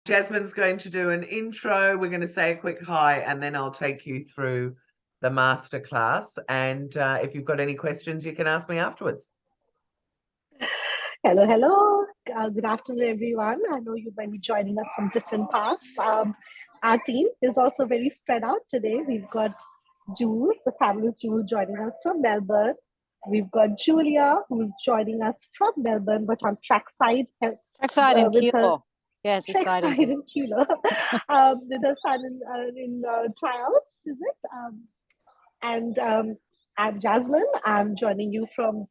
Jasmine's going to do an intro. We're going to say a quick hi, and then I'll take you through the masterclass. And if you've got any questions, you can ask me afterwards. Hello, hello. Good afternoon, everyone. I know you might be joining us from different parts. Our team is also very spread out today. We've got Jules, the fabulous Jules, joining us from Melbourne. We've got Julia, who's joining us from Melbourne, but on trackside Trackside in with her Kilo. Yes, trackside exciting. in Kilo, with her son in tryouts, is it? And I'm Jasmine. I'm joining you from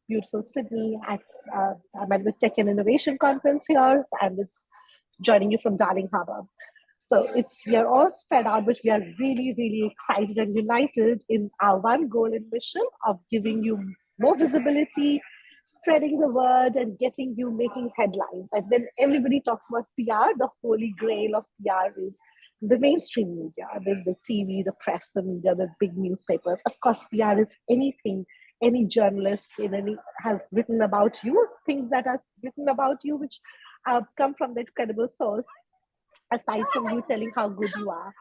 beautiful Sydney. I'm at the Tech and Innovation Conference here, and it's joining you from Darling Harbour. So we are all spread out, but we are really, really excited and united in our one goal and mission of giving you more visibility, spreading the word, and getting you making headlines. And then everybody talks about PR. The holy grail of PR is the mainstream media. There's the TV, the press, the media, the big newspapers. Of course, PR is anything any journalist has written about you, things that are written about you, which come from that credible source, aside from you telling how good you are.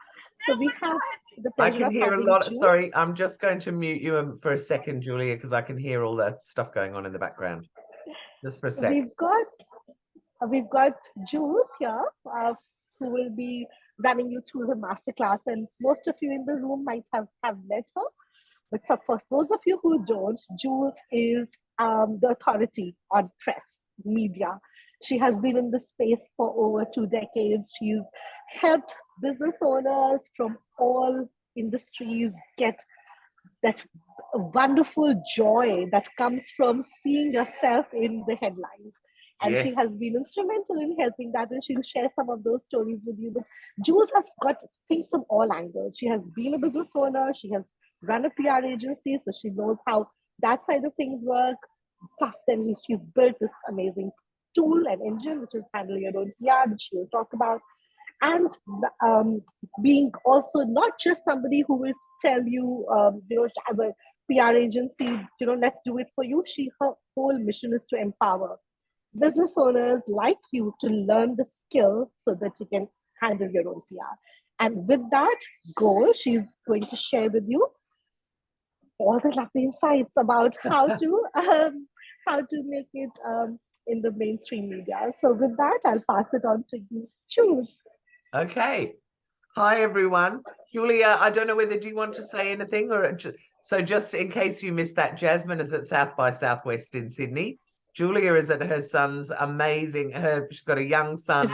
So we have the I pleasure can of hear a having lot. you. Sorry, I'm just going to mute you for a second, Julia, because I can hear all that stuff going on in the background. Just for a sec. We've got Jules here, who will be running you through the masterclass, and most of you in the room might have met her. But so for those of you who don't, Jules is the authority on press, media. She has been in this space for over 2 decades. She's helped business owners from all industries get that wonderful joy that comes from seeing yourself in the headlines. And Yes. she has been instrumental in helping that, and she'll share some of those stories with you. But Jules has got things from all angles. She has been a business owner, she has run a PR agency, so she knows how that side of things work. Plus, then she's built this amazing tool and engine, which is Handle Your Own PR, which she'll talk about. And being also not just somebody who will tell you, as a PR agency, let's do it for you. Her whole mission is to empower business owners like you to learn the skill so that you can handle your own PR. And with that goal, she's going to share with you all the lovely insights about how to make it in the mainstream media. So with that, I'll pass it on to you, Jules. Okay. Hi, everyone. Julia, I don't know whether do you want to say anything so just in case you missed that, Jasmine is at South by Southwest in Sydney. Julia is at her son's amazing, she's got a young son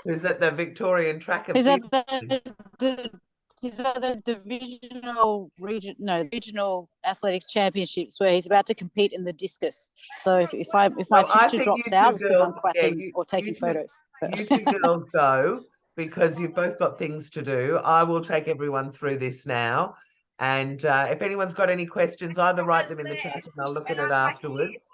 who's at the Victorian Track and Field. He's at the regional athletics championships where he's about to compete in the discus. So if my picture drops out, it's because I'm clapping or taking photos. You two girls go, because you've both got things to do. I will take everyone through this now. And if anyone's got any questions, either write them in the chat and I'll look at it afterwards.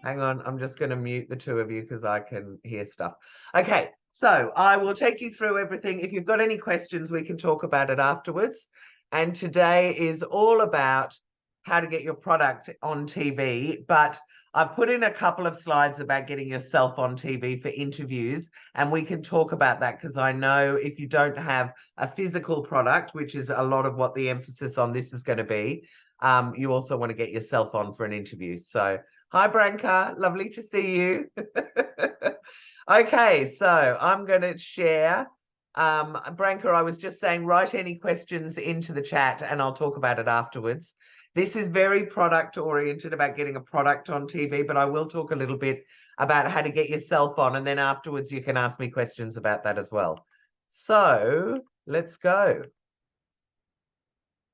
Hang on, I'm just going to mute the two of you because I can hear stuff. Okay, so I will take you through everything. If you've got any questions, we can talk about it afterwards. And today is all about how to get your product on TV, but I've put in a couple of slides about getting yourself on TV for interviews, and we can talk about that because I know if you don't have a physical product, which is a lot of what the emphasis on this is going to be, you also want to get yourself on for an interview. So hi, Branka. Lovely to see you. Okay, so I'm going to share. Branka, I was just saying, write any questions into the chat and I'll talk about it afterwards. This is very product oriented about getting a product on TV, but I will talk a little bit about how to get yourself on. And then afterwards, you can ask me questions about that as well. So let's go.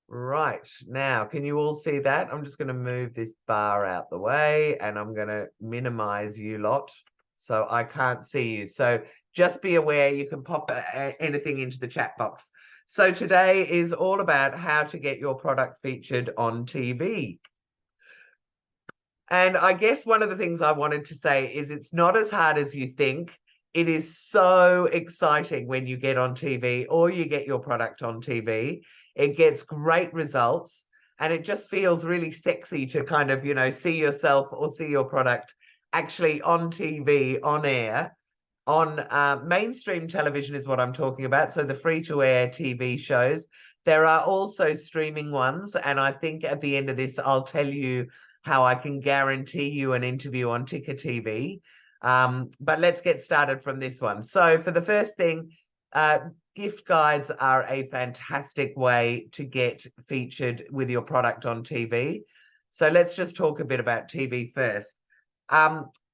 Right, now, can you all see that? I'm just going to move this bar out the way and I'm going to minimize you lot so I can't see you. So just be aware you can pop anything into the chat box. So today is all about how to get your product featured on TV. And I guess one of the things I wanted to say is it's not as hard as you think. It is so exciting when you get on TV or you get your product on TV. It gets great results and it just feels really sexy to kind of, see yourself or see your product actually on TV, on air, On mainstream television is what I'm talking about. So the free-to-air TV shows. There are also streaming ones. And I think at the end of this, I'll tell you how I can guarantee you an interview on Ticker TV. But let's get started from this one. So for the first thing, gift guides are a fantastic way to get featured with your product on TV. So let's just talk a bit about TV first.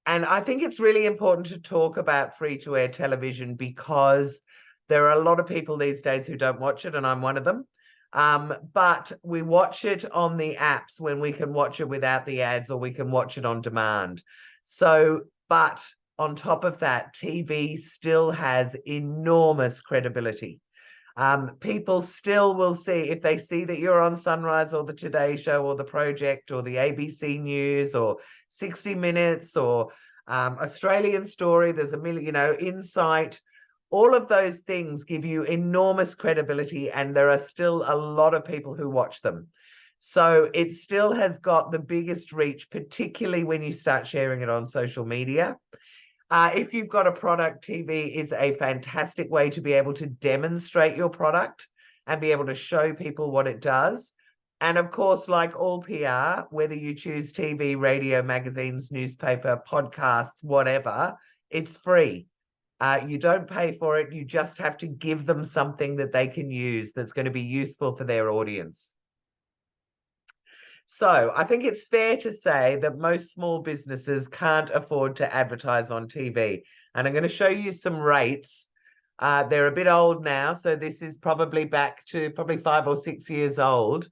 And I think it's really important to talk about free-to-air television because there are a lot of people these days who don't watch it, and I'm one of them. But we watch it on the apps when we can watch it without the ads, or we can watch it on demand. So, but on top of that, TV still has enormous credibility. People still will see, if they see that you're on Sunrise or the Today Show or the Project or the ABC News or 60 Minutes or Australian Story, there's a million, Insight. All of those things give you enormous credibility, and there are still a lot of people who watch them. So it still has got the biggest reach, particularly when you start sharing it on social media. If you've got a product, TV is a fantastic way to be able to demonstrate your product and be able to show people what it does. And of course, like all PR, whether you choose TV, radio, magazines, newspaper, podcasts, whatever, it's free. You don't pay for it. You just have to give them something that they can use that's going to be useful for their audience. So I think it's fair to say that most small businesses can't afford to advertise on TV. And I'm going to show you some rates. They're a bit old now, so this is probably back to probably 5 or 6 years old.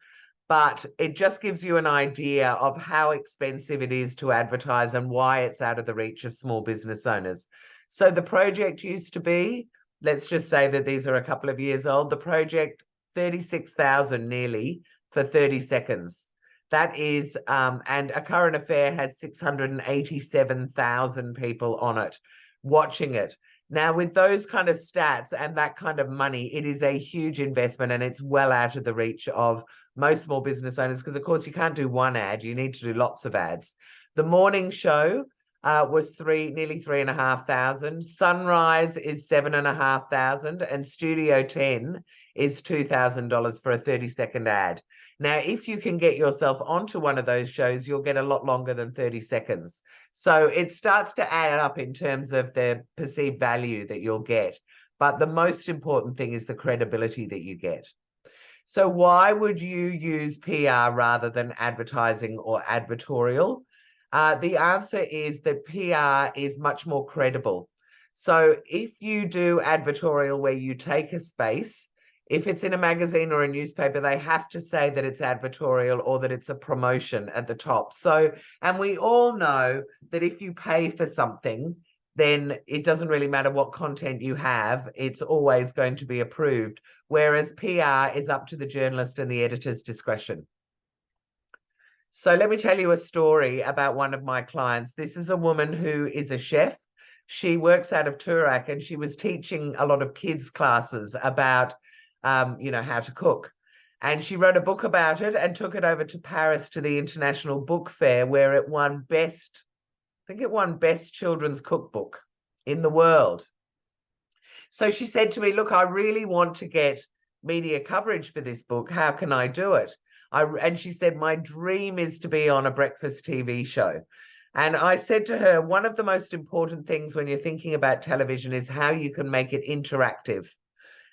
But it just gives you an idea of how expensive it is to advertise and why it's out of the reach of small business owners. So the Project used to be, let's just say that these are a couple of years old, the Project, 36,000 nearly for 30 seconds. That is, and A Current Affair has 687,000 people on it, watching it. Now, with those kind of stats and that kind of money, it is a huge investment, and it's well out of the reach of most small business owners because, of course, you can't do one ad. You need to do lots of ads. The morning show was nearly 3,500. Sunrise is 7,500, and Studio 10 is $2,000 for a 30-second ad. Now, if you can get yourself onto one of those shows, you'll get a lot longer than 30 seconds. So it starts to add up in terms of the perceived value that you'll get. But the most important thing is the credibility that you get. So why would you use PR rather than advertising or advertorial? The answer is that PR is much more credible. So if you do advertorial where you take a space, if it's in a magazine or a newspaper, they have to say that it's advertorial or that it's a promotion at the top. So, and we all know that if you pay for something, then it doesn't really matter what content you have, it's always going to be approved. Whereas PR is up to the journalist and the editor's discretion. So let me tell you a story about one of my clients. This is a woman who is a chef. She works out of Toorak, and she was teaching a lot of kids' classes about how to cook. And she wrote a book about it and took it over to Paris to the International Book Fair, where it won best children's cookbook in the world. So she said to me, look, I really want to get media coverage for this book. How can I do it? And she said, my dream is to be on a breakfast TV show. And I said to her, one of the most important things when you're thinking about television is how you can make it interactive,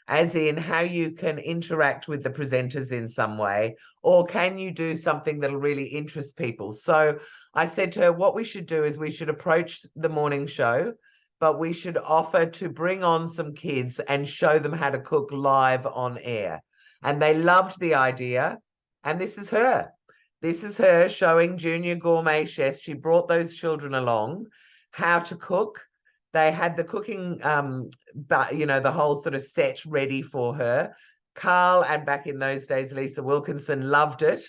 as in how you can interact with the presenters in some way, or can you do something that'll really interest people? So I said to her, what we should do is we should approach the morning show, but we should offer to bring on some kids and show them how to cook live on air. And they loved the idea. And this is her. This is her showing junior gourmet chefs. She brought those children along how to cook. They had the cooking, the whole sort of set ready for her. Carl, and back in those days, Lisa Wilkinson, loved it.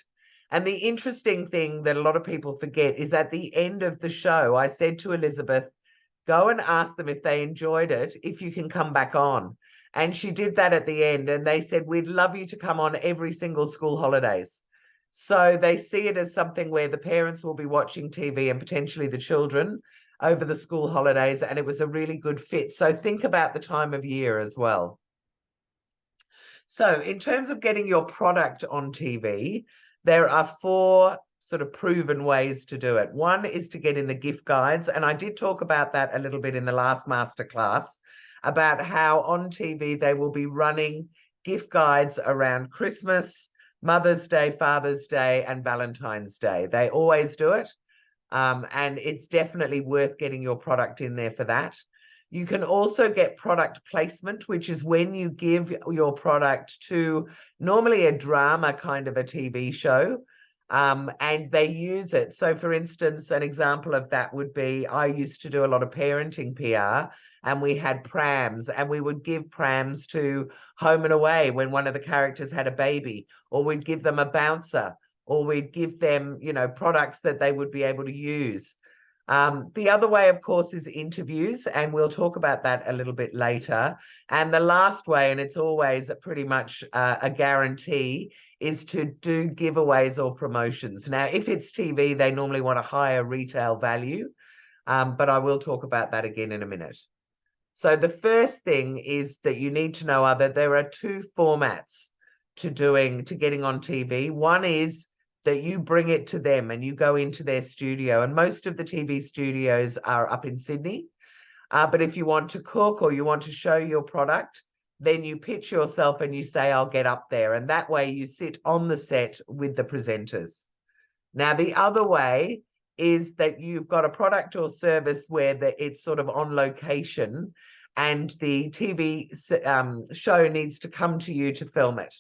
And the interesting thing that a lot of people forget is at the end of the show, I said to Elizabeth, go and ask them if they enjoyed it, if you can come back on. And she did that at the end. And they said, we'd love you to come on every single school holidays. So they see it as something where the parents will be watching TV and potentially the children. over the school holidays, and it was a really good fit. So think about the time of year as well. So in terms of getting your product on TV, there are 4 sort of proven ways to do it. One is to get in the gift guides, and I did talk about that a little bit in the last masterclass, about how on TV they will be running gift guides around Christmas, Mother's Day, Father's Day, and Valentine's Day. They always do it. And it's definitely worth getting your product in there for that. You can also get product placement, which is when you give your product to normally a drama kind of a TV show, and they use it. So for instance, an example of that would be, I used to do a lot of parenting PR, and we had prams, and we would give prams to Home and Away when one of the characters had a baby, or we'd give them a bouncer, or we'd give them, you know, products that they would be able to use. The other way, of course, is interviews, and we'll talk about that a little bit later. And the last way, and it's always pretty much a guarantee, is to do giveaways or promotions. Now, if it's TV, they normally want a higher retail value, but I will talk about that again in a minute. So the first thing is that you need to know that there are 2 formats to getting on TV. One is that you bring it to them and you go into their studio, and most of the TV studios are up in Sydney. But if you want to cook or you want to show your product, then you pitch yourself and you say, I'll get up there. And that way you sit on the set with the presenters. Now, the other way is that you've got a product or service where it's sort of on location, and the TV show needs to come to you to film it.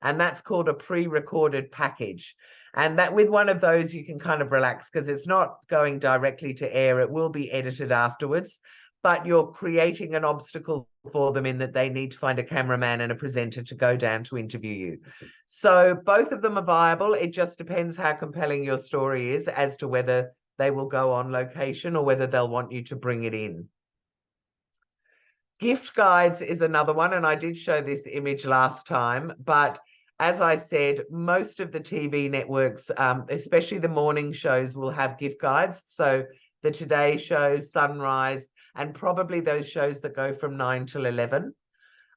And that's called a pre-recorded package. And that with one of those, you can kind of relax because it's not going directly to air. It will be edited afterwards, but you're creating an obstacle for them in that they need to find a cameraman and a presenter to go down to interview you. So both of them are viable. It just depends how compelling your story is as to whether they will go on location or whether they'll want you to bring it in. Gift guides is another one, and I did show this image last time, but as I said, most of the TV networks, especially the morning shows, will have gift guides. So the Today Show, Sunrise, and probably those shows that go from 9 till 11.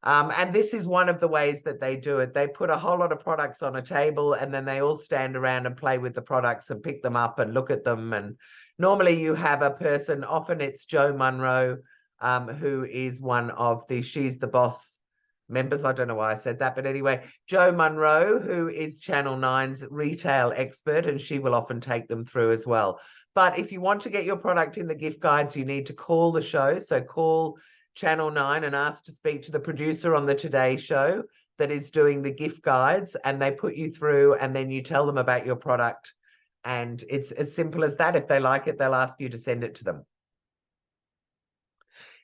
And this is one of the ways that they do it. They put a whole lot of products on a table, and then they all stand around and play with the products and pick them up and look at them. And normally you have a person, often it's Joe Munro, who is one of the She's the Boss members. I don't know why I said that, but anyway, Joe Munro, who is Channel 9's retail expert, and she will often take them through as well. But if you want to get your product in the gift guides, you need to call the show. So call Channel 9 and ask to speak to the producer on the Today Show that is doing the gift guides, and they put you through, and then you tell them about your product. And it's as simple as that. If they like it, they'll ask you to send it to them.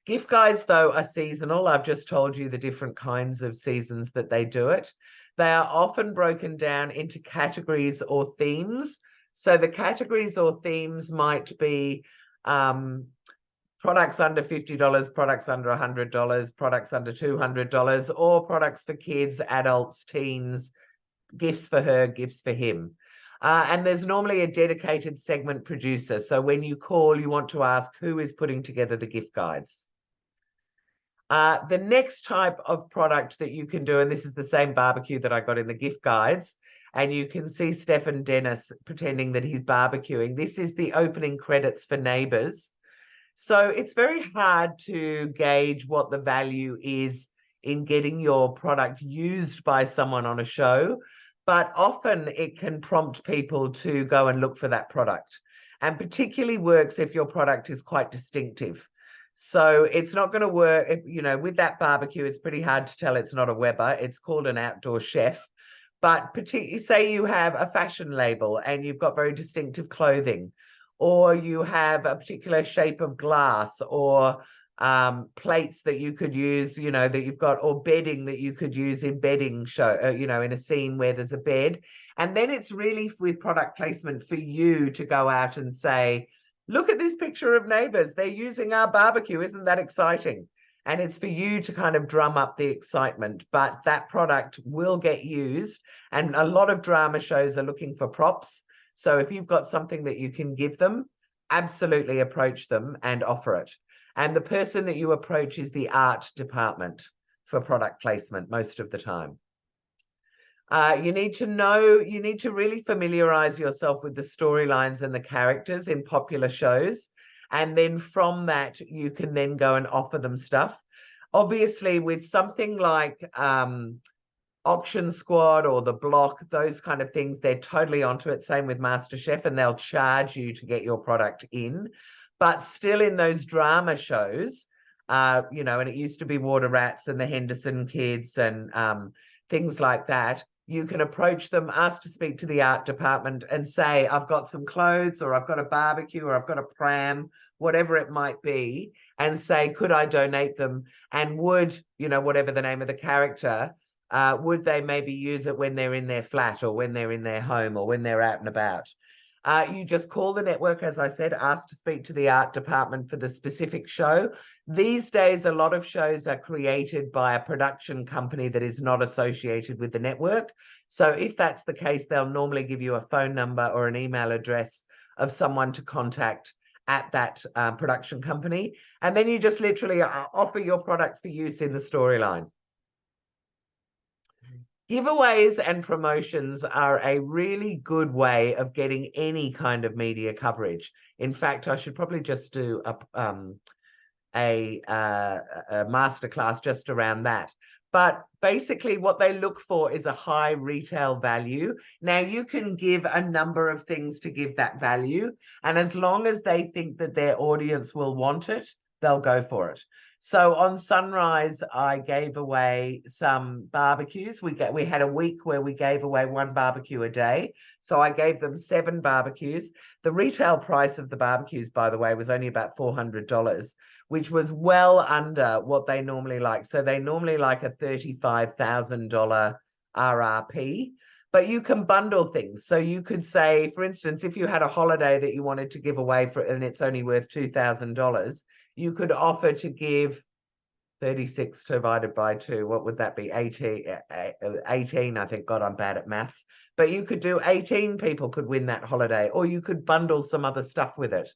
Gift guides, though, are seasonal. I've just told you the different kinds of seasons that they do it. They are often broken down into categories or themes. So the categories or themes might be products under $50, products under $100, products under $200, or products for kids, adults, teens, gifts for her, gifts for him. And there's normally a dedicated segment producer. So when you call, you want to ask who is putting together the gift guides. The next type of product that you can do, and this is the same barbecue that I got in the gift guides, and you can see Stephen Dennis pretending that he's barbecuing. This is the opening credits for Neighbours. So it's very hard to gauge what the value is in getting your product used by someone on a show, but often it can prompt people to go and look for that product, and particularly works if your product is quite distinctive. So it's not going to work, you know, with that barbecue, it's pretty hard to tell it's not a Weber. It's called an outdoor chef. But particularly, say you have a fashion label and you've got very distinctive clothing, or you have a particular shape of glass, or plates that you could use, you know, that you've got, or bedding that you could use in bedding show, you know, in a scene where there's a bed. And then it's really with product placement for you to go out and say, look at this picture of Neighbours. They're using our barbecue. Isn't that exciting? And it's for you to kind of drum up the excitement, but that product will get used. And a lot of drama shows are looking for props. So if you've got something that you can give them, absolutely approach them and offer it. And the person that you approach is the art department for product placement most of the time. You need to really familiarize yourself with the storylines and the characters in popular shows. And then from that, you can then go and offer them stuff. Obviously, with something like Auction Squad or The Block, those kind of things, they're totally onto it. Same with MasterChef, and they'll charge you to get your product in. But still in those drama shows, you know, and it used to be Water Rats and the Henderson Kids and things like that, you can approach them, ask to speak to the art department and say, I've got some clothes, or I've got a barbecue, or I've got a pram, whatever it might be, and say, could I donate them? And would, you know, whatever the name of the character, would they maybe use it when they're in their flat or when they're in their home or when they're out and about? You just call the network, as I said, ask to speak to the art department for the specific show. These days, a lot of shows are created by a production company that is not associated with the network. So if that's the case, they'll normally give you a phone number or an email address of someone to contact at that production company. And then you just literally offer your product for use in the storyline. Giveaways and promotions are a really good way of getting any kind of media coverage. In fact, I should probably just do a masterclass just around that. But basically what they look for is a high retail value. Now, you can give a number of things to give that value. And as long as they think that their audience will want it, they'll go for it. So on Sunrise, I gave away some barbecues. We had a week where we gave away 1 barbecue a day. So I gave them 7 barbecues. The retail price of the barbecues, by the way, was only about $400, which was well under what they normally like. So they normally like a $35,000 RRP. But you can bundle things. So you could say, for instance, if you had a holiday that you wanted to give away for, and it's only worth $2,000, you could offer to give 36 divided by 2. What would that be? 18, I think. God, I'm bad at maths. But you could do 18 people could win that holiday, or you could bundle some other stuff with it.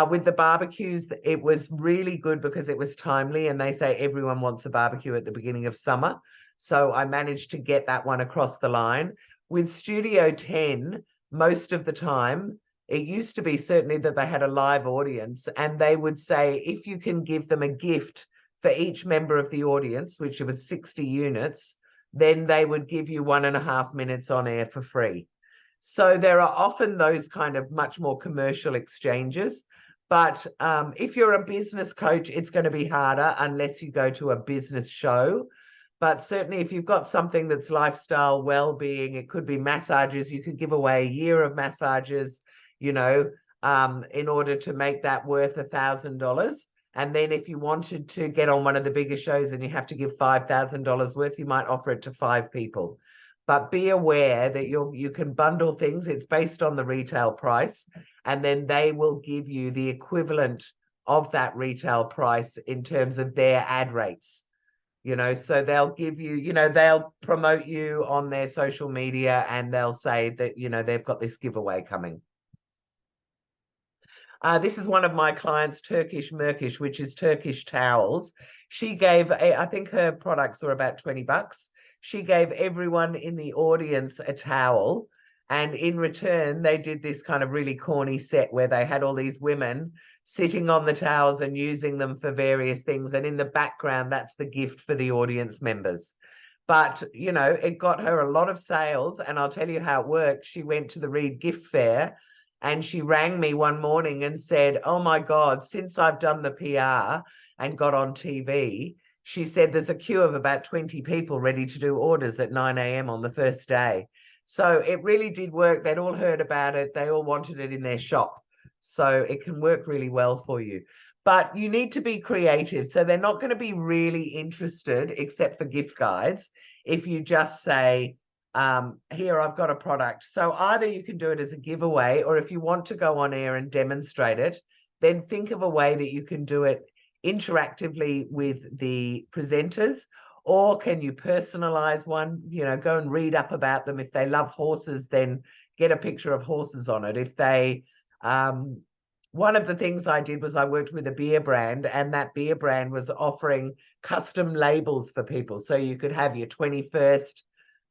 With the barbecues, it was really good because it was timely, and they say everyone wants a barbecue at the beginning of summer. So I managed to get that one across the line. With Studio 10, most of the time, it used to be certainly that they had a live audience, and they would say, if you can give them a gift for each member of the audience, which was 60 units, then they would give you 1.5 minutes on air for free. So there are often those kind of much more commercial exchanges. But if you're a business coach, it's going to be harder unless you go to a business show. But certainly if you've got something that's lifestyle, well-being, it could be massages. You could give away a year of massages, you know, in order to make that worth $1,000. And then if you wanted to get on one of the bigger shows and you have to give $5,000 worth, you might offer it to 5 people. But be aware that you can bundle things. It's based on the retail price, and then they will give you the equivalent of that retail price in terms of their ad rates. You know, so they'll give you, you know, they'll promote you on their social media, and they'll say that, you know, they've got this giveaway coming. This is one of my clients, Turkish Merkish, which is Turkish towels. She gave, I think her products were about $20. She gave everyone in the audience a towel. And in return, they did this kind of really corny set where they had all these women sitting on the towels and using them for various things. And in the background, that's the gift for the audience members. But, you know, it got her a lot of sales. And I'll tell you how it worked. She went to the Reed Gift Fair, and she rang me one morning and said, oh, my God, since I've done the PR and got on TV, she said there's a queue of about 20 people ready to do orders at 9 a.m. on the first day. So it really did work. They'd all heard about it. They all wanted it in their shop. So it can work really well for you. But you need to be creative. So they're not going to be really interested, except for gift guides, if you just say, here, I've got a product. So either you can do it as a giveaway, or if you want to go on air and demonstrate it, then think of a way that you can do it interactively with the presenters. Or can you personalize one? You know, go and read up about them. If they love horses, then get a picture of horses on it. If they one of the things I did was I worked with a beer brand, and that beer brand was offering custom labels for people. So you could have your 21st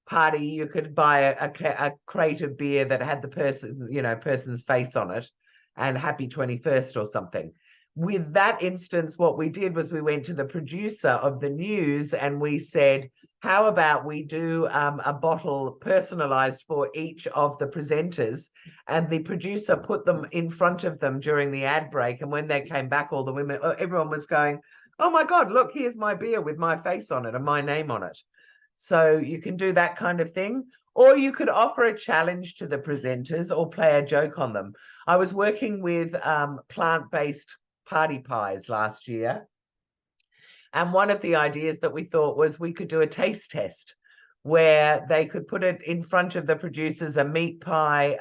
party, you could buy a crate of beer that had the person's face on it, and happy 21st or something. With that instance, what we did was we went to the producer of the news and we said, how about we do a bottle personalized for each of the presenters? And the producer put them in front of them during the ad break. And when they came back, all the women, everyone was going, oh my God, look, here's my beer with my face on it and my name on it. So you can do that kind of thing. Or you could offer a challenge to the presenters or play a joke on them. I was working with plant-based party pies last year. And one of the ideas that we thought was we could do a taste test where they could put it in front of the producers, a meat pie,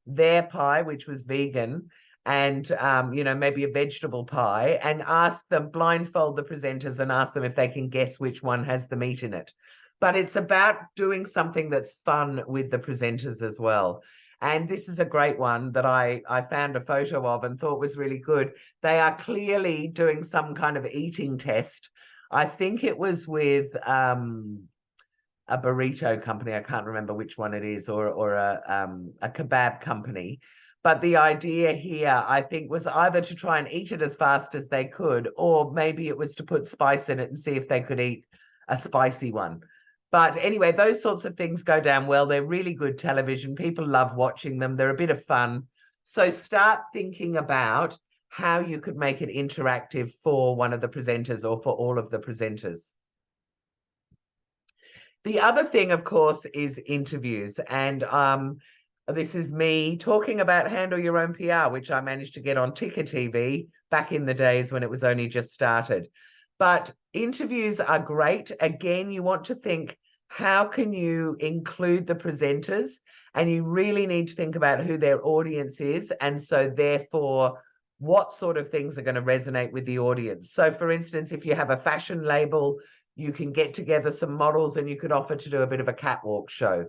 their pie, which was vegan, and maybe a vegetable pie, and ask them, blindfold the presenters and ask them if they can guess which one has the meat in it. But it's about doing something that's fun with the presenters as well. And this is a great one that I found a photo of and thought was really good. They are clearly doing some kind of eating test. I think it was with a burrito company. I can't remember which one it is, or a kebab company. But the idea here, I think, was either to try and eat it as fast as they could, or maybe it was to put spice in it and see if they could eat a spicy one. But anyway, those sorts of things go down well. They're really good television. People love watching them. They're a bit of fun. So start thinking about how you could make it interactive for one of the presenters or for all of the presenters. The other thing, of course, is interviews. And this is me talking about Handle Your Own PR, which I managed to get on Ticker TV back in the days when it was only just started. But interviews are great. Again, you want to think, how can you include the presenters? And you really need to think about who their audience is. And so therefore, what sort of things are going to resonate with the audience? So for instance, if you have a fashion label, you can get together some models and you could offer to do a bit of a catwalk show.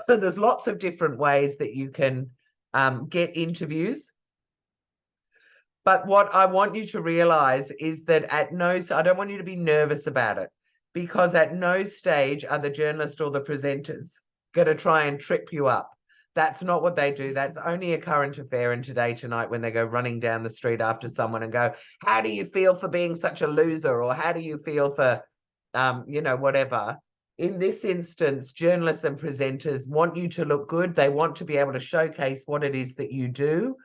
There's lots of different ways that you can get interviews. But what I want you to realize is that I don't want you to be nervous about it, because at no stage are the journalist or the presenters going to try and trip you up. That's not what they do. That's only a current affair in Today Tonight when they go running down the street after someone and go, how do you feel for being such a loser? Or how do you feel for, whatever. In this instance, journalists and presenters want you to look good. They want to be able to showcase what it is that you do.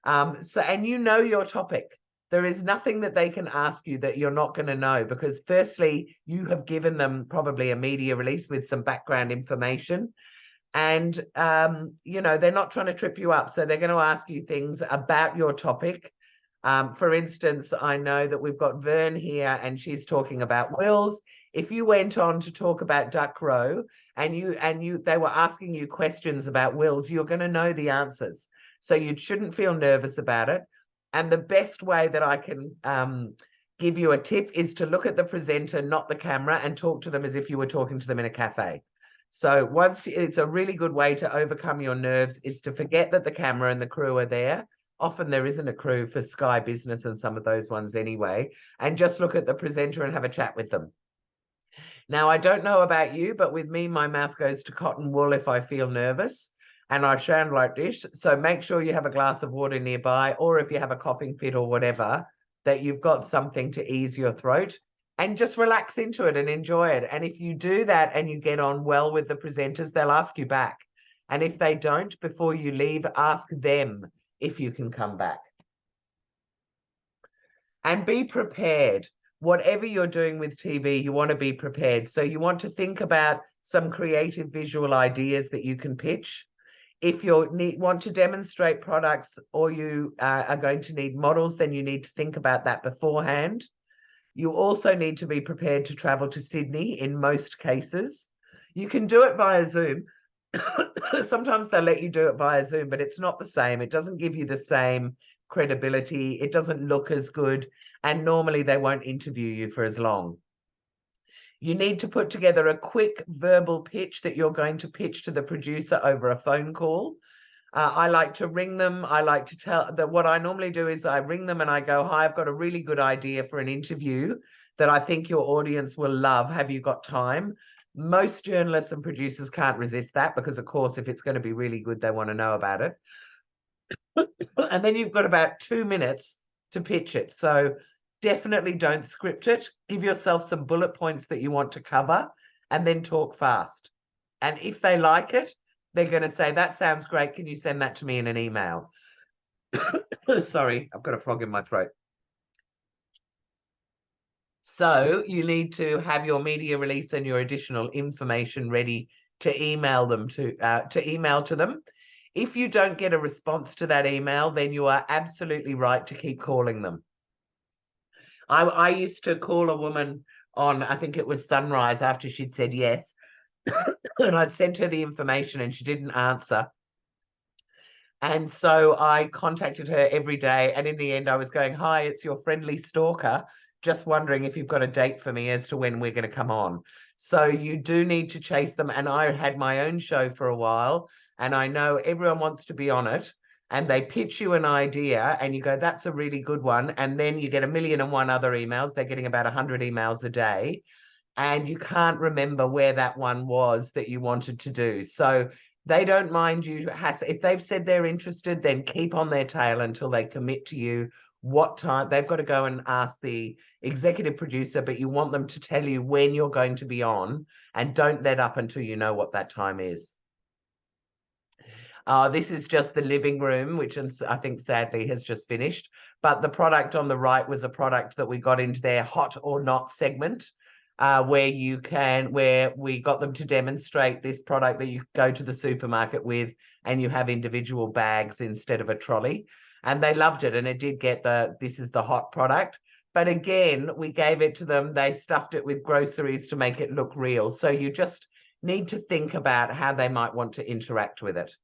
And you know your topic. There is nothing that they can ask you that you're not going to know, because firstly, you have given them probably a media release with some background information. And, they're not trying to trip you up. So they're going to ask you things about your topic. For instance, I know that we've got Vern here and she's talking about wills. If you went on to talk about Duck Row and they were asking you questions about wills, you're going to know the answers. So you shouldn't feel nervous about it. And the best way that I can give you a tip is to look at the presenter, not the camera, and talk to them as if you were talking to them in a cafe. So it's a really good way to overcome your nerves is to forget that the camera and the crew are there. Often there isn't a crew for Sky Business and some of those ones anyway, and just look at the presenter and have a chat with them. Now, I don't know about you, but with me, my mouth goes to cotton wool if I feel nervous. And I sound like this. So make sure you have a glass of water nearby, or if you have a coughing fit or whatever, that you've got something to ease your throat, and just relax into it and enjoy it. And if you do that and you get on well with the presenters, they'll ask you back. And if they don't, before you leave, ask them if you can come back. And be prepared. Whatever you're doing with TV, you want to be prepared. So you want to think about some creative visual ideas that you can pitch. If you want to demonstrate products or you are going to need models, then you need to think about that beforehand. You also need to be prepared to travel to Sydney in most cases. You can do it via Zoom. Sometimes they'll let you do it via Zoom, but it's not the same. It doesn't give you the same credibility. It doesn't look as good. And normally they won't interview you for as long. You need to put together a quick verbal pitch that you're going to pitch to the producer over a phone call. I like to ring them. I like to tell that what I normally do is I ring them and I go, hi, I've got a really good idea for an interview that I think your audience will love. Have you got time? Most journalists and producers can't resist that because, of course, if it's going to be really good, they want to know about it. And then you've got about 2 minutes to pitch it. So definitely don't script it. Give yourself some bullet points that you want to cover and then talk fast. And if they like it, they're going to say, that sounds great. Can you send that to me in an email? Sorry, I've got a frog in my throat. So you need to have your media release and your additional information ready to email them to them. If you don't get a response to that email, then you are absolutely right to keep calling them. I used to call a woman on, I think it was Sunrise, after she'd said yes, and I'd sent her the information and she didn't answer. And so I contacted her every day. And in the end, I was going, hi, it's your friendly stalker. Just wondering if you've got a date for me as to when we're going to come on. So you do need to chase them. And I had my own show for a while, and I know everyone wants to be on it. And they pitch you an idea and you go, that's a really good one. And then you get 1,000,001 other emails. They're getting about 100 emails a day. And you can't remember where that one was that you wanted to do. So they don't mind you. If they've said they're interested, then keep on their tail until they commit to you what time. They've got to go and ask the executive producer, but you want them to tell you when you're going to be on, and don't let up until you know what that time is. This is just the living room, which I think sadly has just finished. But the product on the right was a product that we got into their hot or not segment. Where we got them to demonstrate this product that you go to the supermarket with, and you have individual bags instead of a trolley. And they loved it. And it did get this is the hot product. But again, we gave it to them. They stuffed it with groceries to make it look real. So you just need to think about how they might want to interact with it.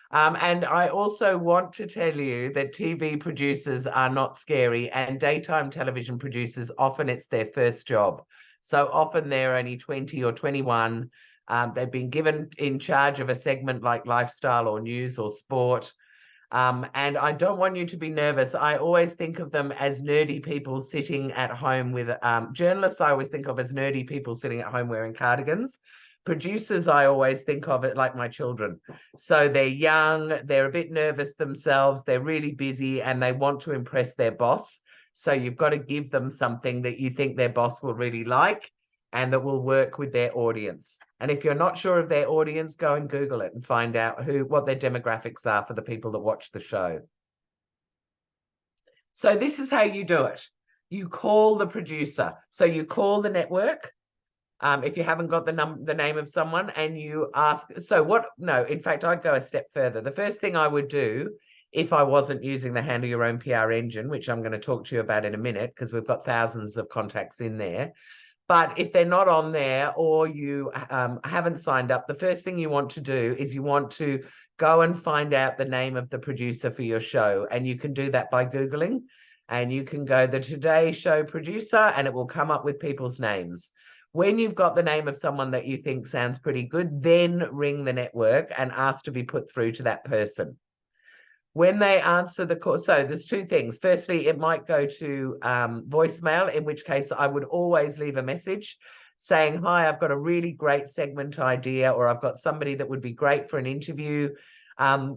And I also want to tell you that TV producers are not scary, and daytime television producers, often it's their first job. So often they're only 20 or 21. They've been given in charge of a segment like lifestyle or news or sport. And I don't want you to be nervous. I always think of them as nerdy people sitting at home with journalists. I always think of as nerdy people sitting at home wearing cardigans. Producers, I always think of it like my children. So they're young, they're a bit nervous themselves, they're really busy, and they want to impress their boss. So you've got to give them something that you think their boss will really like and that will work with their audience. And if you're not sure of their audience, go and Google it and find out what their demographics are for the people that watch the show. So this is how you do it. You call the producer. So you call the network. If you haven't got the name of someone, and you ask, in fact, I'd go a step further. The first thing I would do, if I wasn't using the Handle Your Own PR engine, which I'm going to talk to you about in a minute, because we've got thousands of contacts in there. But if they're not on there, or you haven't signed up, the first thing you want to do is you want to go and find out the name of the producer for your show. And you can do that by Googling, and you can go the Today Show producer, and it will come up with people's names. When you've got the name of someone that you think sounds pretty good, then ring the network and ask to be put through to that person. When they answer the call, so there's two things. Firstly, it might go to voicemail, in which case I would always leave a message saying, hi, I've got a really great segment idea, or I've got somebody that would be great for an interview.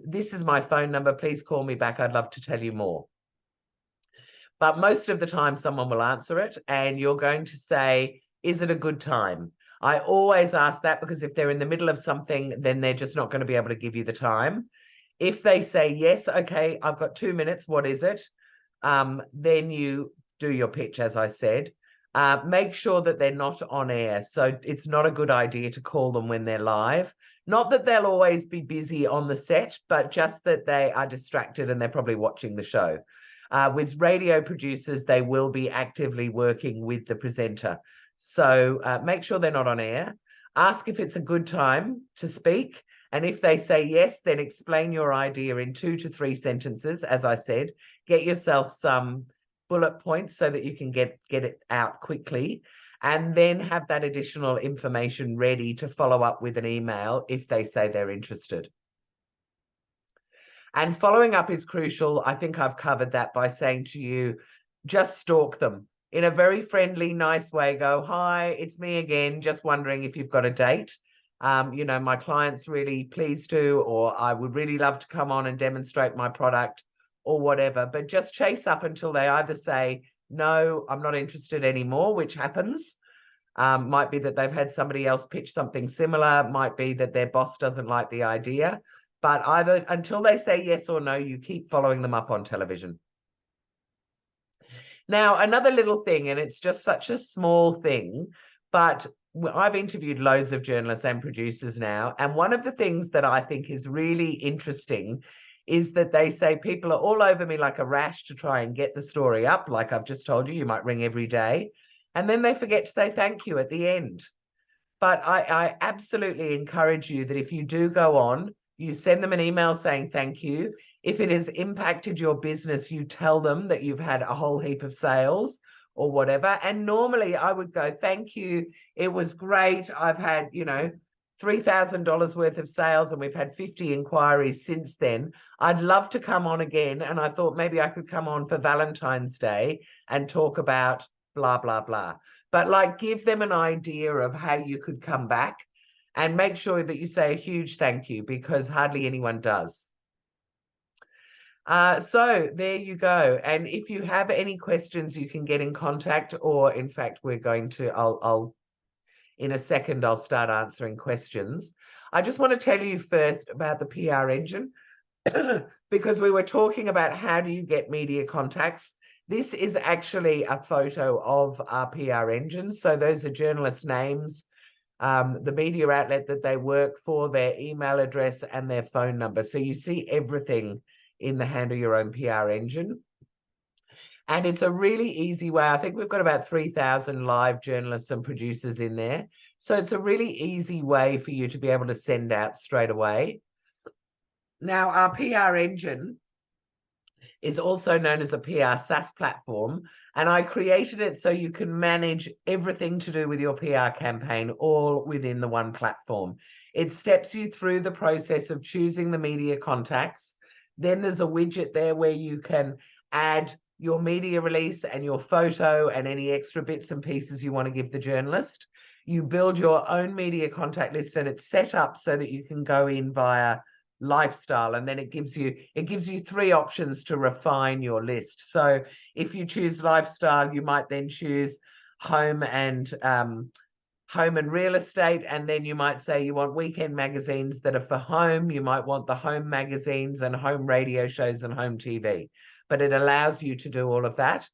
This is my phone number. Please call me back. I'd love to tell you more. But most of the time, someone will answer it, and you're going to say, is it a good time? I always ask that, because if they're in the middle of something, then they're just not going to be able to give you the time. If they say, yes, okay, I've got 2 minutes, what is it? Then you do your pitch, as I said. Make sure that they're not on air. So it's not a good idea to call them when they're live. Not that they'll always be busy on the set, but just that they are distracted and they're probably watching the show. With radio producers, they will be actively working with the presenter. So make sure they're not on air. Ask if it's a good time to speak. And if they say yes, then explain your idea in 2 to 3 sentences. As I said, get yourself some bullet points so that you can get it out quickly, and then have that additional information ready to follow up with an email if they say they're interested. And following up is crucial. I think I've covered that by saying to you, just stalk them in a very friendly, nice way. Go, hi, it's me again. Just wondering if you've got a date. You know, my client's really pleased to, or I would really love to come on and demonstrate my product or whatever. But just chase up until they either say, no, I'm not interested anymore, which happens. Might be that they've had somebody else pitch something similar. Might be that their boss doesn't like the idea. But either until they say yes or no, you keep following them up on television. Now, another little thing, and it's just such a small thing, but I've interviewed loads of journalists and producers now. And one of the things that I think is really interesting is that they say people are all over me like a rash to try and get the story up. Like I've just told you, you might ring every day. And then they forget to say thank you at the end. But I absolutely encourage you that if you do go on, you send them an email saying thank you. If it has impacted your business, you tell them that you've had a whole heap of sales or whatever. And normally I would go, thank you. It was great. I've had, you know, $3,000 worth of sales and we've had 50 inquiries since then. I'd love to come on again. And I thought maybe I could come on for Valentine's Day and talk about blah, blah, blah. But like give them an idea of how you could come back and make sure that you say a huge thank you because hardly anyone does. So there you go. And if you have any questions, you can get in contact, or in fact, we're going to, I'll in a second, I'll start answering questions. I just want to tell you first about the PR engine because we were talking about how do you get media contacts. This is actually a photo of our PR engine. So those are journalist names, the media outlet that they work for, their email address and their phone number. So you see everything in the Handle Your Own PR engine. And it's a really easy way. I think we've got about 3,000 live journalists and producers in there. So it's a really easy way for you to be able to send out straight away. Now, our PR engine is also known as a PR SaaS platform. And I created it so you can manage everything to do with your PR campaign all within the one platform. It steps you through the process of choosing the media contacts. Then there's a widget there where you can add your media release and your photo and any extra bits and pieces you want to give the journalist. You build your own media contact list and it's set up so that you can go in via lifestyle, and then it gives you 3 options to refine your list. So if you choose lifestyle, you might then choose home and real estate, and then you might say you want weekend magazines that are for home. You might want the home magazines and home radio shows and home TV, but it allows you to do all of that.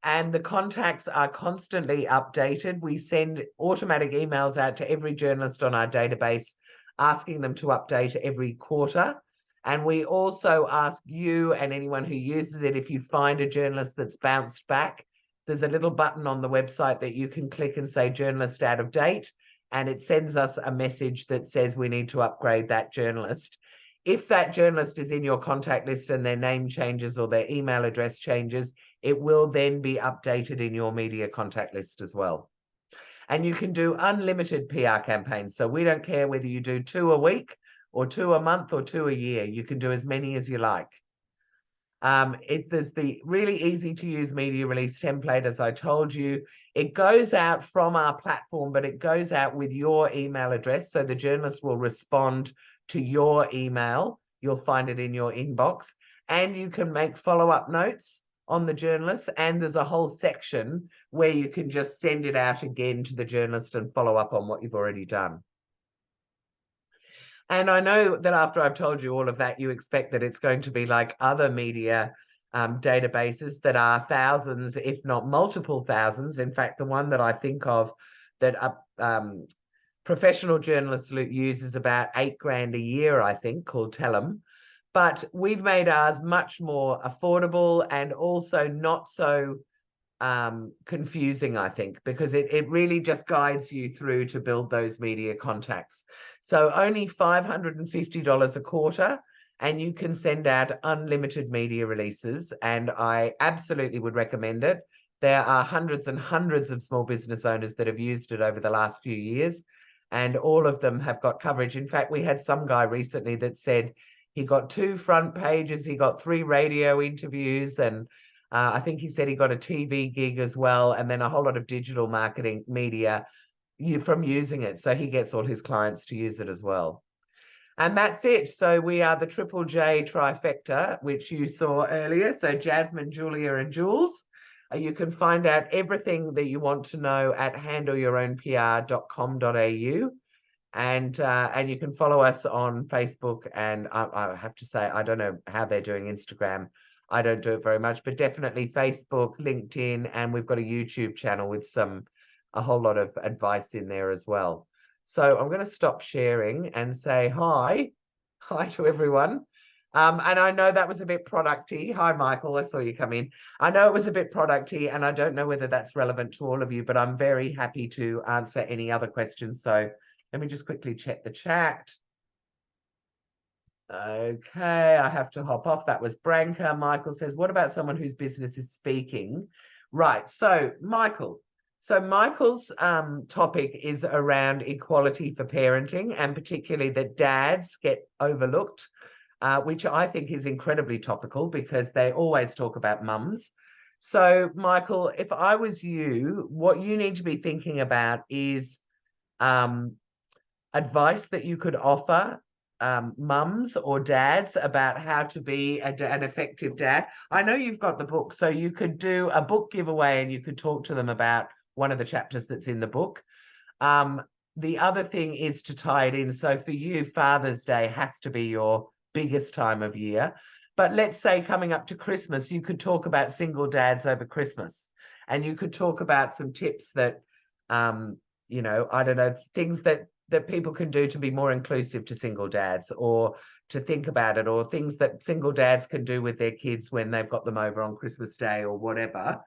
And the contacts are constantly updated. We send automatic emails out to every journalist on our database asking them to update every quarter. And we also ask you and anyone who uses it, if you find a journalist that's bounced back, there's a little button on the website that you can click and say journalist out of date, and it sends us a message that says we need to upgrade that journalist. If that journalist is in your contact list and their name changes or their email address changes, it will then be updated in your media contact list as well. And you can do unlimited PR campaigns. So we don't care whether you do 2 a week or 2 a month or 2 a year. You can do as many as you like. There's the really easy to use media release template, as I told you. It goes out from our platform, but it goes out with your email address. So the journalist will respond to your email. You'll find it in your inbox, and you can make follow-up notes on the journalist. And there's a whole section where you can just send it out again to the journalist and follow up on what you've already done. And I know that after I've told you all of that, you expect that it's going to be like other media databases that are thousands, if not multiple thousands. In fact, the one that I think of that professional journalists use is about $8,000 a year, I think, called Tellem. But we've made ours much more affordable and also not so confusing, I think, because it really just guides you through to build those media contacts. So only $550 a quarter, and you can send out unlimited media releases, and I absolutely would recommend it. There are hundreds and hundreds of small business owners that have used it over the last few years, and all of them have got coverage. In fact, we had some guy recently that said He got 2 front pages. He got 3 radio interviews. And I think he said he got a TV gig as well. And then a whole lot of digital marketing media from using it. So he gets all his clients to use it as well. And that's it. So we are the Triple J trifecta, which you saw earlier. So Jasmine, Julia, and Jules. You can find out everything that you want to know at handleyourownpr.com.au. And you can follow us on Facebook. And I have to say, I don't know how they're doing Instagram. I don't do it very much, but definitely Facebook, LinkedIn, and we've got a YouTube channel with a whole lot of advice in there as well. So I'm going to stop sharing and say hi to everyone. And I know that was a bit producty. Hi, Michael. I saw you come in. I know it was a bit producty, and I don't know whether that's relevant to all of you, but I'm very happy to answer any other questions. So let me just quickly check the chat. Okay, I have to hop off. That was Branka. Michael says, what about someone whose business is speaking? Right. So Michael's topic is around equality for parenting, and particularly that dads get overlooked, which I think is incredibly topical because they always talk about mums. So Michael, if I was you, what you need to be thinking about is advice that you could offer mums or dads about how to be an effective dad. I know you've got the book, so you could do a book giveaway and you could talk to them about one of the chapters that's in the book. The other thing is to tie it in. So for you, Father's Day has to be your biggest time of year. But let's say coming up to Christmas, you could talk about single dads over Christmas, and you could talk about some tips that, you know, I don't know, things that people can do to be more inclusive to single dads, or to think about it, or things that single dads can do with their kids when they've got them over on Christmas Day or whatever.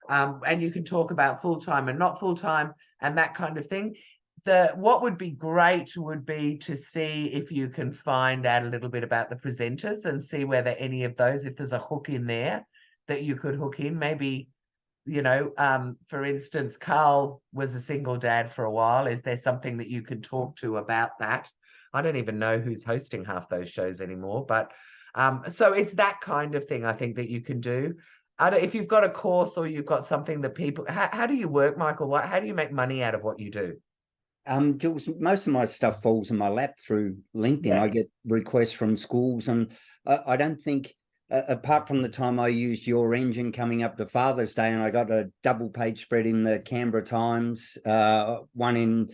And you can talk about full-time and not full-time and that kind of thing. What would be great would be to see if you can find out a little bit about the presenters and see whether any of those, if there's a hook in there that you could hook in. Maybe, you know, for instance, Carl was a single dad for a while. Is there something that you could talk to about that? I don't even know who's hosting half those shows anymore, but so it's that kind of thing I think that you can do. If you've got a course or you've got something that people, how do you work, Michael? How do you make money out of what you do? Jules, most of my stuff falls in my lap through LinkedIn. Yeah. I get requests from schools, and I don't think, apart from the time I used your engine coming up to Father's Day, and I got a double page spread in the Canberra Times, one in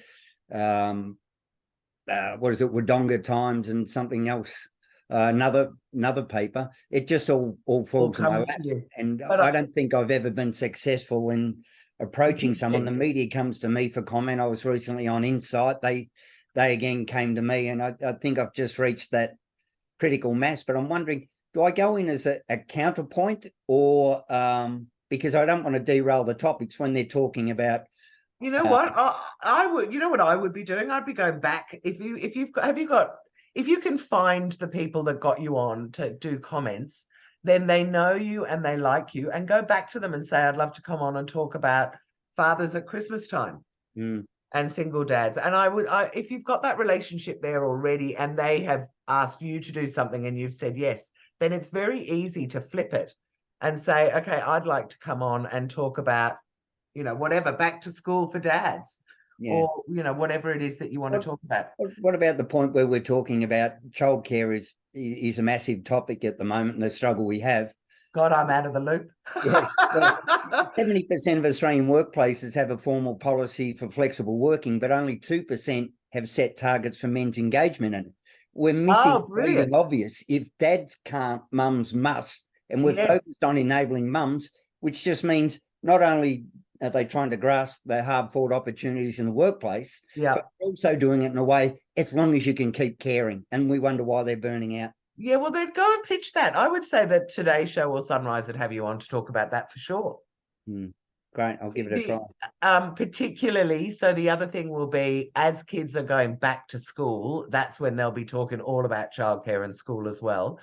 Wodonga Times, and something else, another paper. It just all falls in my lap, and I don't think I've ever been successful in approaching someone. The media comes to me for comment. I was recently on Insight. They again came to me, and I think I've just reached that critical mass. But I'm wondering, do I go in as a counterpoint, or because I don't want to derail the topics when they're talking about. You know what? I would. You know what I would be doing? I'd be going back. If you can find the people that got you on to do comments, then they know you and they like you, and go back to them and say, I'd love to come on and talk about fathers at Christmas time and single dads. And if you've got that relationship there already and they have asked you to do something and you've said yes, then it's very easy to flip it and say, okay, I'd like to come on and talk about, you know, whatever, back to school for dads. Yeah. Or, you know, whatever it is that you want to talk about. What about the point where we're talking about childcare is a massive topic at the moment, and the struggle we have? God, I'm out of the loop. Yeah, well, 70% of Australian workplaces have a formal policy for flexible working, but only 2% have set targets for men's engagement in it. We're missing something obvious. If dads can't, mums must. And we're focused on enabling mums, which just means not only are they trying to grasp their hard-fought opportunities in the workplace, but also doing it in a way as long as you can keep caring. And we wonder why they're burning out. Yeah, well, then go and pitch that. I would say that Today's Show or Sunrise would have you on to talk about that for sure. Great, I'll give it a try. Particularly, so the other thing will be, as kids are going back to school, that's when they'll be talking all about childcare and school as well.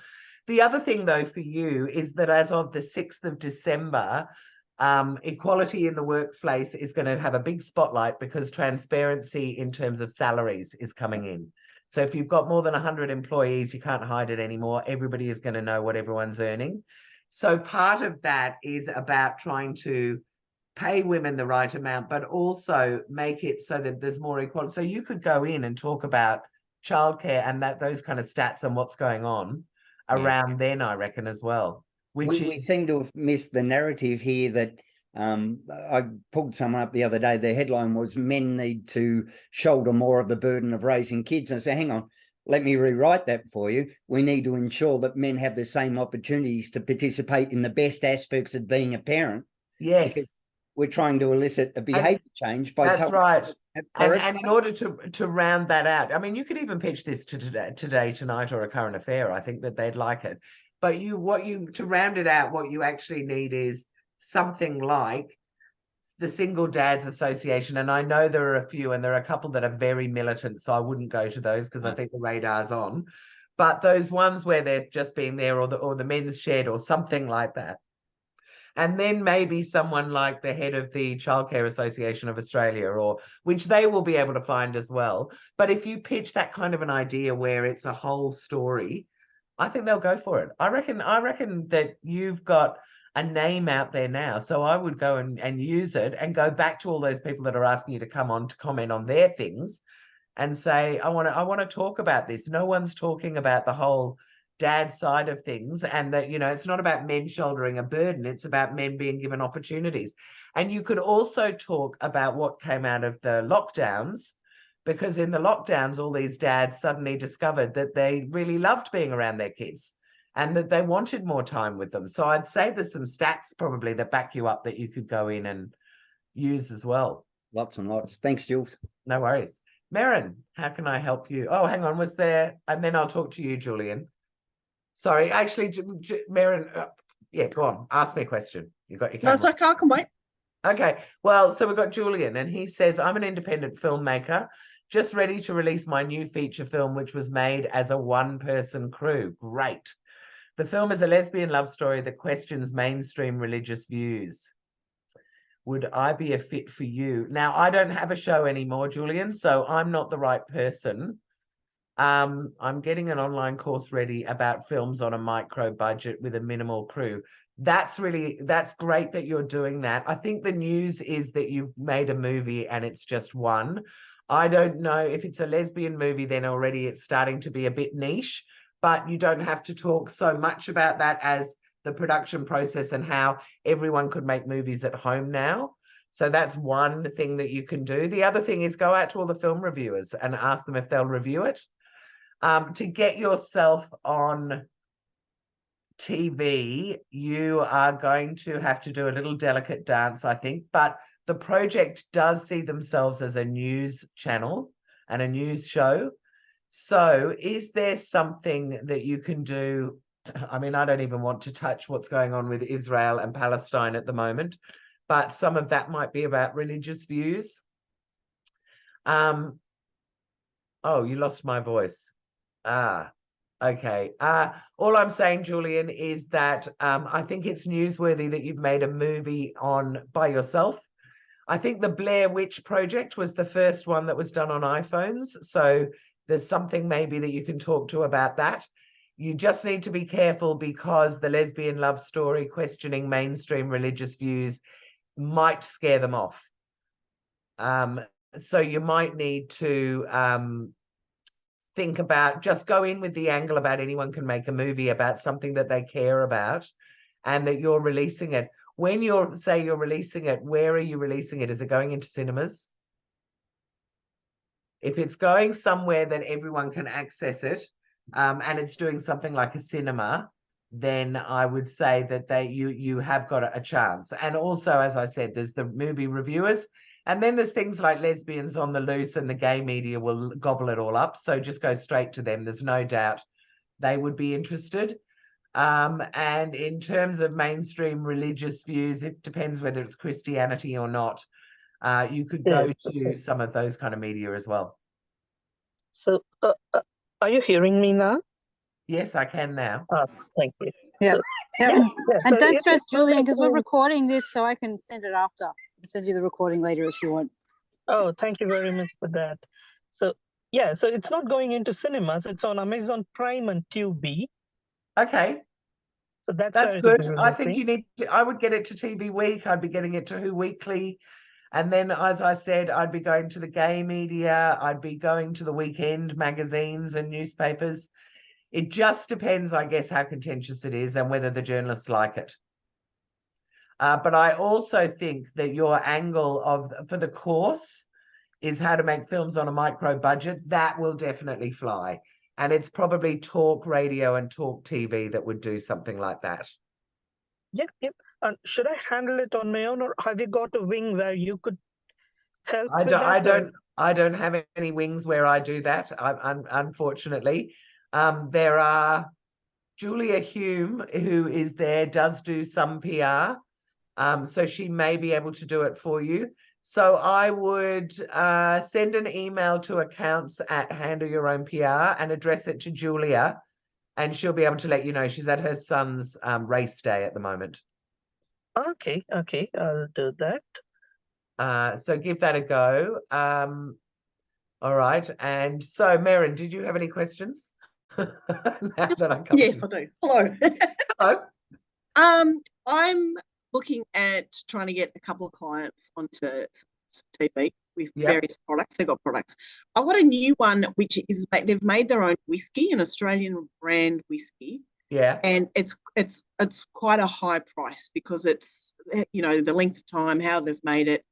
The other thing, though, for you is that as of the 6th of December, equality in the workplace is going to have a big spotlight because transparency in terms of salaries is coming in. So if you've got more than 100 employees, you can't hide it anymore. Everybody is going to know what everyone's earning. So part of that is about trying to pay women the right amount, but also make it so that there's more equality. So you could go in and talk about childcare and those kind of stats and what's going on around then, I reckon, as well. We seem to have missed the narrative here that I pulled someone up the other day. The headline was "Men need to shoulder more of the burden of raising kids." And I said, hang on, let me rewrite that for you. We need to ensure that men have the same opportunities to participate in the best aspects of being a parent. Yes. Because we're trying to elicit a behaviour change by that's right. And in order to round that out, I mean, you could even pitch this to today, tonight, or a current affair. I think that they'd like it. But to round it out, what you actually need is something like the Single Dads Association. And I know there are a few, and there are a couple that are very militant, so I wouldn't go to those because I think the radar's on. But those ones where they're just being there, or the men's shed or something like that. And then maybe someone like the head of the Childcare Association of Australia, or which they will be able to find as well. But if you pitch that kind of an idea where it's a whole story, I think they'll go for it. I reckon that you've got a name out there now. So I would go and use it and go back to all those people that are asking you to come on to comment on their things and say, I want to talk about this. No one's talking about the whole dad side of things, and that, it's not about men shouldering a burden. It's about men being given opportunities. And you could also talk about what came out of the lockdowns, because in the lockdowns, all these dads suddenly discovered that they really loved being around their kids and that they wanted more time with them. So I'd say there's some stats probably that back you up that you could go in and use as well. Lots and lots. Thanks, Jules. No worries. Merrin, how can I help you? Oh, hang on, was there? And then I'll talk to you, Julian. Sorry, actually, Merrin, yeah, go on. Ask me a question. You got your camera. No, it's okay. I can wait. Okay. Well, so we've got Julian, and he says, I'm an independent filmmaker, just ready to release my new feature film, which was made as a one-person crew. Great. The film is a lesbian love story that questions mainstream religious views. Would I be a fit for you? Now, I don't have a show anymore, Julian, so I'm not the right person. I'm getting an online course ready about films on a micro budget with a minimal crew. That's great that you're doing that. I think the news is that you've made a movie and it's just one. I don't know if it's a lesbian movie, then already it's starting to be a bit niche, but you don't have to talk so much about that as the production process and how everyone could make movies at home now. So that's one thing that you can do. The other thing is go out to all the film reviewers and ask them if they'll review it. To get yourself on TV, you are going to have to do a little delicate dance, I think, but the project does see themselves as a news channel and a news show. So is there something that you can do? I mean, I don't even want to touch what's going on with Israel and Palestine at the moment, but some of that might be about religious views. Oh, you lost my voice. Okay. All I'm saying, Julian, is that I think it's newsworthy that you've made a movie by yourself. I think the Blair Witch Project was the first one that was done on iPhones. So there's something maybe that you can talk to about that. You just need to be careful because the lesbian love story questioning mainstream religious views might scare them off. So you might need to think about, just go in with the angle about anyone can make a movie about something that they care about and that you're releasing it. When you're releasing it, where are you releasing it? Is it going into cinemas? If it's going somewhere that everyone can access it, and it's doing something like a cinema, then I would say that you have got a chance. And also, as I said, there's the movie reviewers, and then there's things like Lesbians on the Loose, and the gay media will gobble it all up. So just go straight to them. There's no doubt they would be interested. And in terms of mainstream religious views, it depends whether it's Christianity or not. You could go to some of those kind of media as well. So, are you hearing me now? Yes, I can now. Oh, thank you. Yeah. So, And don't stress, Julian, because we're recording this, so I can send it after. I can send you the recording later if you want. Oh, thank you very much for that. So Yeah, so it's not going into cinemas. It's on Amazon Prime and Tubi. Okay. So that's That's where it'll be good. I think releasing. you need to, I would get it to TV Week. I'd be getting it to Who Weekly. And then, as I said, I'd be going to the gay media. I'd be going to the weekend magazines and newspapers. It just depends, I guess, how contentious it is and whether the journalists like it. But I also think that your angle for the course is how to make films on a micro budget. That will definitely fly. And it's probably talk radio and talk TV that would do something like that. Yep. And should I handle it on my own, or have you got a wing where you could help with that? I don't have any wings where I do that. Unfortunately, there are Julia Hume, who is there, does do some PR. So she may be able to do it for you. So I would send an email to accounts at Handle Your Own PR and address it to Julia, and she'll be able to let you know. She's at her son's race day at the moment. Okay, I'll do that. So give that a go. All right. And so, Merrin, did you have any questions? Yes, I do. Hello. Hello. I'm looking at trying to get a couple of clients onto TV with various products. They've got products. I want a new one, which is they've made their own whiskey, an Australian brand whiskey. Yeah. And it's quite a high price because it's, you know, the length of time, how they've made it,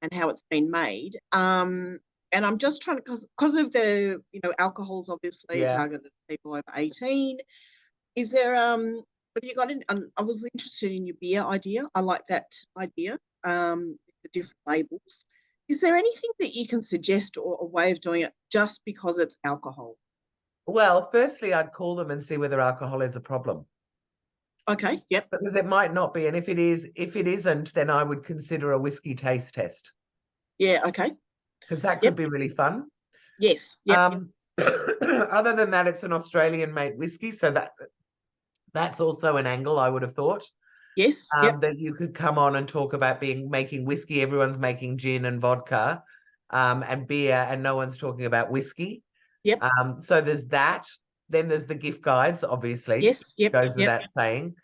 and how it's been made. And I'm just trying to, because of the, you know, alcohol's obviously targeted at people over 18. Is there have you got in? I was interested in your beer idea. I like that idea. The different labels. Is there anything that you can suggest or a way of doing it just because it's alcohol? Well, firstly, I'd call them and see whether alcohol is a problem. Okay. Yep. Because it might not be, and if it isn't, then I would consider a whiskey taste test. Yeah. Okay. Because that could be really fun. Yes. Yep. Other than that, it's an Australian-made whiskey, so that's also an angle I would have thought. Yes. That you could come on and talk about making whiskey. Everyone's making gin and vodka, and beer, and no one's talking about whiskey. Yep. So there's that. Then there's the gift guides, obviously. Yes. Yep. Goes without saying.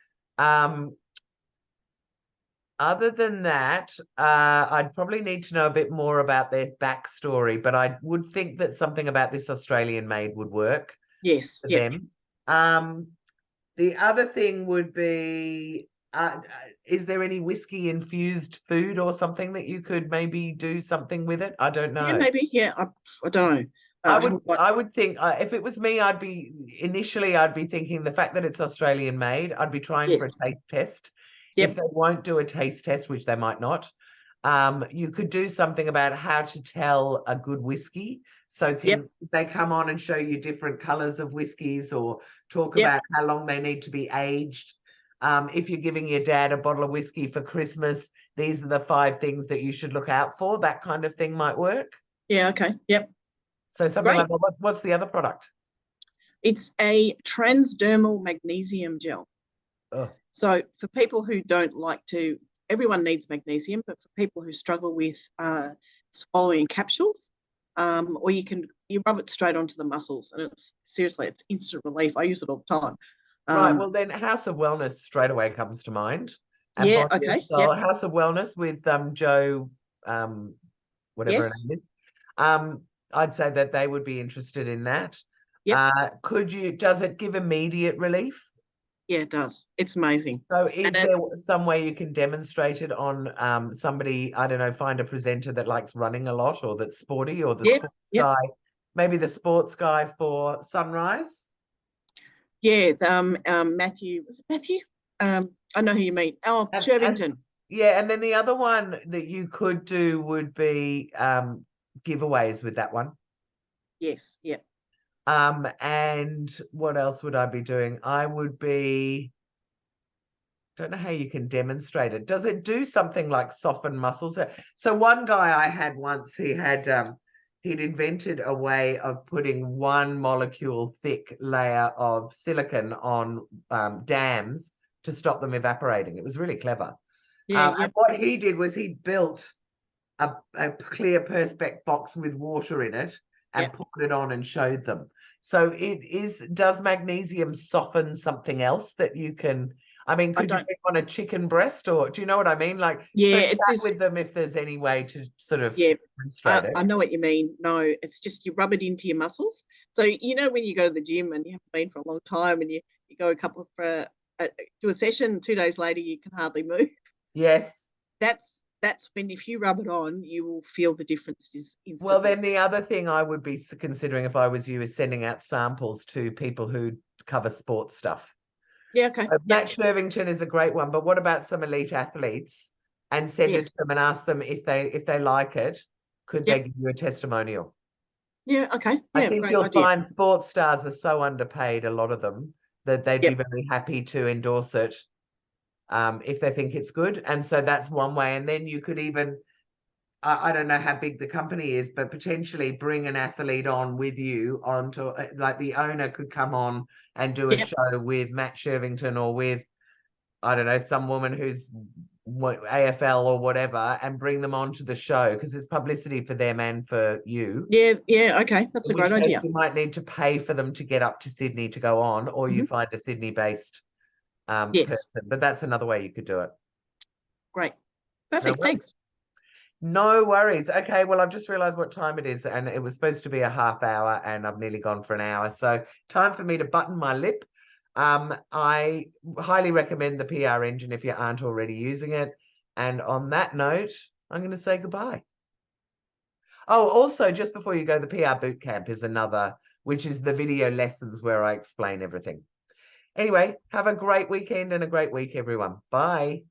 Other than that, I'd probably need to know a bit more about their backstory, but I would think that something about this Australian made would work. Yes. For them. The other thing would be, is there any whiskey infused food or something that you could maybe do something with it? I don't know. Yeah, maybe. Yeah, I don't know. I would think if it was me, I'd be thinking the fact that it's Australian made, I'd be trying for a taste test. If they won't do a taste test, which they might not, you could do something about how to tell a good whiskey. So they come on and show you different colors of whiskies or talk about how long they need to be aged. If you're giving your dad a bottle of whiskey for Christmas, these are the 5 things that you should look out for. That kind of thing might work. Yeah, okay. Yep. So something like that. What's the other product? It's a transdermal magnesium gel. Oh. So for people who don't like to, everyone needs magnesium, but for people who struggle with swallowing capsules, or you rub it straight onto the muscles, and it's instant relief. I use it all the time. Right. Well, then House of Wellness straight away comes to mind. And okay. House of Wellness with Joe, whatever her name is. I'd say that they would be interested in that. Does it give immediate relief? Yeah, it does. It's amazing. So is there some way you can demonstrate it on somebody, I don't know, find a presenter that likes running a lot or that's sporty, or the sports guy, maybe the sports guy for Sunrise? Yeah, Matthew, was it Matthew? I know who you mean. Oh, Shervington. And then the other one that you could do would be giveaways with that one. Yes, yep. And what else would I be doing? I would be, don't know how you can demonstrate it. Does it do something like soften muscles? So one guy I had once, he'd invented a way of putting 1 molecule thick layer of silicone on dams to stop them evaporating. It was really clever. And what he did was he built a clear Perspex box with water in it and poured it on and showed them. So does magnesium soften something else that you can, I mean, could you put on a chicken breast, or do you know what I mean? Like, chat with them if there's any way to sort of demonstrate it. I know what you mean. No, it's just you rub it into your muscles. So, you know, when you go to the gym and you haven't been for a long time and you go do a session, 2 days later, you can hardly move. Yes. That's when, if you rub it on, you will feel the differences instantly. Well, then the other thing I would be considering if I was you is sending out samples to people who cover sports stuff. Yeah, okay. So Matt Shervington is a great one, but what about some elite athletes, and send it to them and ask them if they like it, could they give you a testimonial? Yeah, okay. Yeah, I think you'll find sports stars are so underpaid, a lot of them, that they'd be very happy to endorse it if they think it's good. And so that's one way. And then you could even, I don't know how big the company is, but potentially bring an athlete on with you onto, like the owner could come on and do a show with Matt Shervington, or with, I don't know, some woman who's AFL or whatever, and bring them onto the show, because it's publicity for them and for you. Yeah, okay. That's a great idea. You might need to pay for them to get up to Sydney to go on, or you find a Sydney-based person. But that's another way you could do it. Great. Perfect. Thanks. No worries. Okay, well, I've just realized what time it is, and it was supposed to be a half hour, and I've nearly gone for an hour. So time for me to button my lip. I highly recommend the PR engine if you aren't already using it. And on that note, I'm going to say goodbye. Oh, also, just before you go, the PR Bootcamp is another, which is the video lessons where I explain everything. Anyway, have a great weekend and a great week, everyone. Bye.